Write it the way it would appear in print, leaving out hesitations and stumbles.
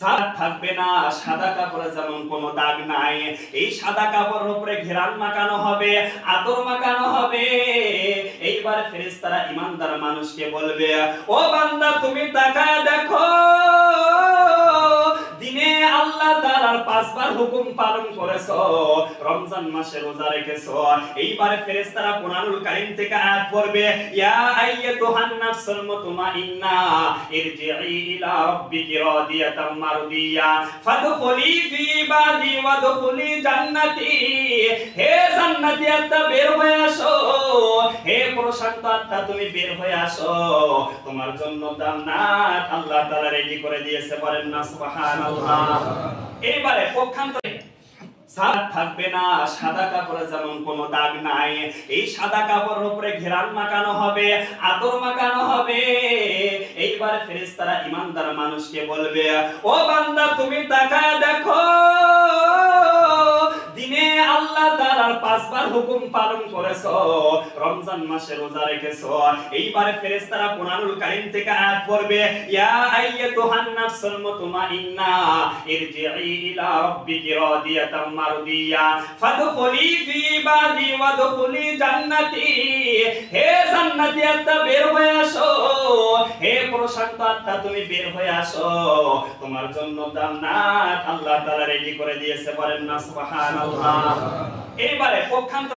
সাদ থাকবে না, সাদা কাপড়ে যেমন কোনো দাগ নাই, এই সাদা কাপড়ের উপরে ঘেরান মাখানো হবে, আতর মাখানো হবে। এইবার ফেরেশতারা ঈমানদার মানুষকে বলবে, ও বান্দা তুমি তাকায় দেখো, দিনে আল্লাহ তাআলার 5 বার হুকুম পালন করেছো, রমজান মাসে রোজা রেখেছো। এইবারে ফেরেশতারা কুরআনুল কারীম থেকে আয়াত পড়বে, ইয়া আইয়াতুহান নাফসুল মুতমাইন্না ইরজিই ইলা রাব্বিকি রাদিয়াতাম মারদিয়া ফাদখুলি ফি ইবাদি ওয়াদখুলি জান্নাতি। হে জান্নাতি আত্মা বের হয়ে আসো, হে প্রশান্ত আত্মা তুমি বের হয়ে আসো, তোমার জন্য জান্নাত আল্লাহ তাআলা রেডি করে দিয়েছে। বলেন না সুবহানাল্লাহ। এইবারে পক্ষান্তরে সাদ থাকবে না, সাদা কাপড়ে যেমন কোনো দাগ নাই, এই সাদা কাপড়ের উপরে ঘেরান মাখানো হবে, আতর মাখানো হবে। এইবার ফেরেশতারা ঈমানদার মানুষকে বলবে, ও বান্দা তুমি তাকায় দেখো, দিনে আল্লাহ তাআলার 5 বার হুকুম পালন করেছো, রমজান মাসে রোজা রেখেছো। এইবারে ফেরেশতারা কুরআনুল কারীম থেকে আয়াত পড়বে, ইয়া আইয়াতুহান নাফসুল মুতমাইন্না ইরজিই ইলা রাব্বিকি রাদিয়াতাম মারদিয়া ফাদখুলি ফি ইবাদি ওয়াদখুলি জান্নাতি। হে জান্নাতি আত্মা বের হয়ে আসো, হে প্রশান্ত আত্মা তুমি বের হয়ে আসো, তোমার জন্য জান্নাত আল্লাহ তাআলা রেডি করে দিয়েছে। বলেন না সুবহানাল্লাহ। এইবারে পক্ষান্তরে